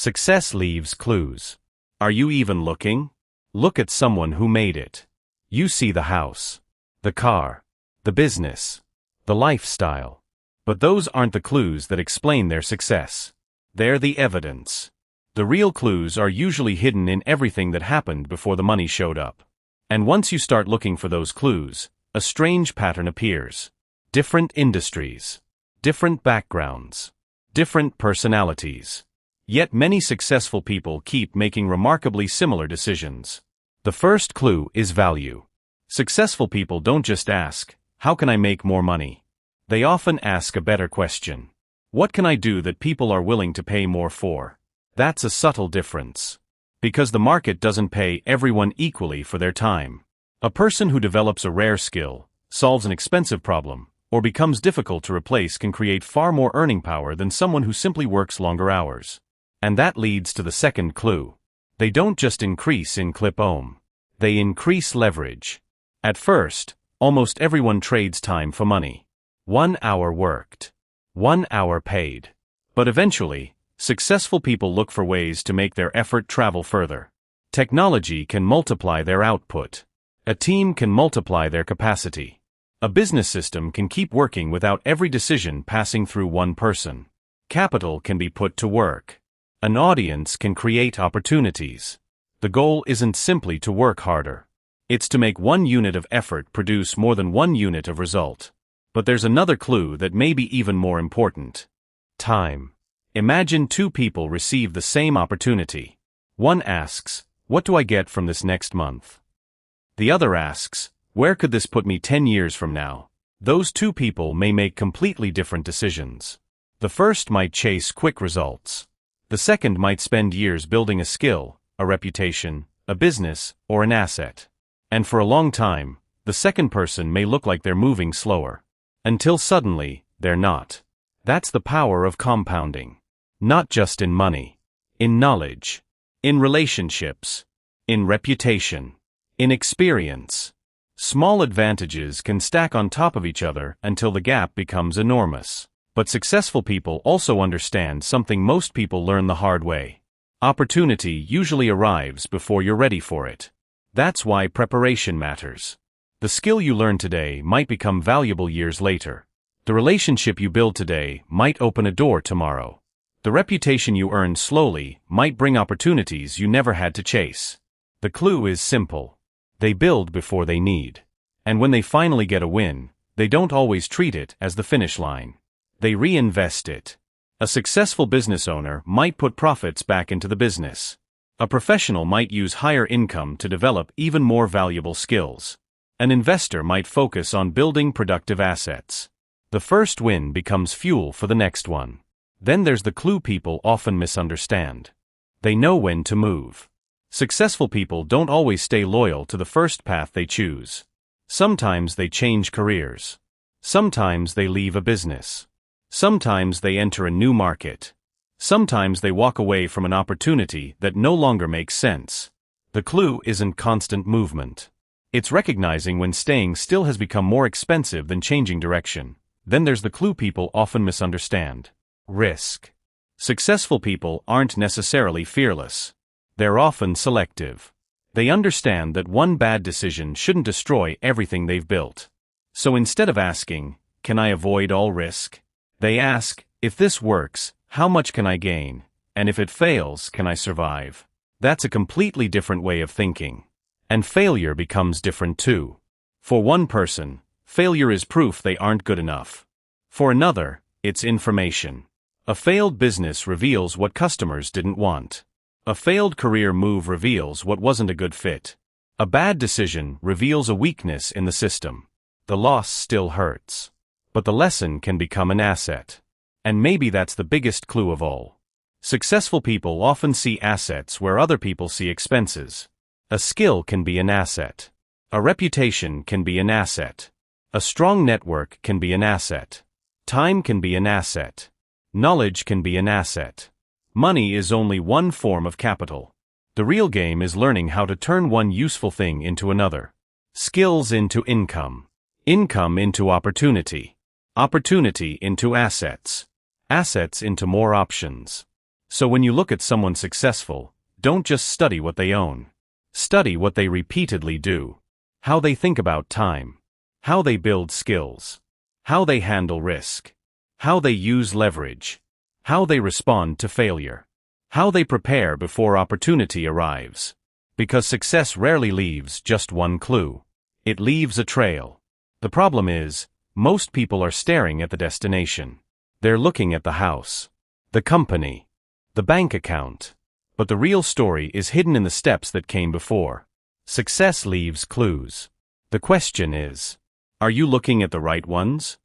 Success leaves clues. Are you even looking? Look at someone who made it. You see the house, the car, the business, the lifestyle. But those aren't the clues that explain their success. They're the evidence. The real clues are usually hidden in everything that happened before the money showed up. And once you start looking for those clues, a strange pattern appears. Different industries, different backgrounds, different personalities. Yet many successful people keep making remarkably similar decisions. The first clue is value. Successful people don't just ask, "How can I make more money?" They often ask a better question. What can I do that people are willing to pay more for? That's a subtle difference. Because the market doesn't pay everyone equally for their time. A person who develops a rare skill, solves an expensive problem, or becomes difficult to replace can create far more earning power than someone who simply works longer hours. And that leads to the second clue. They don't just increase in clip-ohm. They increase leverage. At first, almost everyone trades time for money. 1 hour worked. 1 hour paid. But eventually, successful people look for ways to make their effort travel further. Technology can multiply their output. A team can multiply their capacity. A business system can keep working without every decision passing through one person. Capital can be put to work. An audience can create opportunities. The goal isn't simply to work harder. It's to make 1 unit of effort produce more than 1 unit of result. But there's another clue that may be even more important. Time. Imagine 2 people receive the same opportunity. One asks, "What do I get from this next month?" The other asks, "Where could this put me 10 years from now?" Those 2 people may make completely different decisions. The first might chase quick results. The second might spend years building a skill, a reputation, a business, or an asset. And for a long time, the second person may look like they're moving slower. Until suddenly, they're not. That's the power of compounding. Not just in money. In knowledge. In relationships. In reputation. In experience. Small advantages can stack on top of each other until the gap becomes enormous. But successful people also understand something most people learn the hard way. Opportunity usually arrives before you're ready for it. That's why preparation matters. The skill you learn today might become valuable years later. The relationship you build today might open a door tomorrow. The reputation you earn slowly might bring opportunities you never had to chase. The clue is simple. They build before they need. And when they finally get a win, they don't always treat it as the finish line. They reinvest it. A successful business owner might put profits back into the business. A professional might use higher income to develop even more valuable skills. An investor might focus on building productive assets. The first win becomes fuel for the next one. Then there's the clue people often misunderstand. They know when to move. Successful people don't always stay loyal to the first path they choose. Sometimes they change careers. Sometimes they leave a business. Sometimes they enter a new market. Sometimes they walk away from an opportunity that no longer makes sense. The clue isn't constant movement. It's recognizing when staying still has become more expensive than changing direction. Then there's the clue people often misunderstand. Risk. Successful people aren't necessarily fearless. They're often selective. They understand that one bad decision shouldn't destroy everything they've built. So instead of asking, "Can I avoid all risk?" they ask, "If this works, how much can I gain? And if it fails, can I survive?" That's a completely different way of thinking. And failure becomes different too. For one person, failure is proof they aren't good enough. For another, it's information. A failed business reveals what customers didn't want. A failed career move reveals what wasn't a good fit. A bad decision reveals a weakness in the system. The loss still hurts. But the lesson can become an asset. And maybe that's the biggest clue of all. Successful people often see assets where other people see expenses. A skill can be an asset. A reputation can be an asset. A strong network can be an asset. Time can be an asset. Knowledge can be an asset. Money is only one form of capital. The real game is learning how to turn one useful thing into another. Skills into income. Income into opportunity. Opportunity into assets. Assets into more options. So when you look at someone successful, don't just study what they own. Study what they repeatedly do. How they think about time. How they build skills. How they handle risk. How they use leverage. How they respond to failure. How they prepare before opportunity arrives. Because success rarely leaves just one clue. It leaves a trail. The problem is, most people are staring at the destination. They're looking at the house, the company, the bank account. But the real story is hidden in the steps that came before. Success leaves clues. The question is, are you looking at the right ones?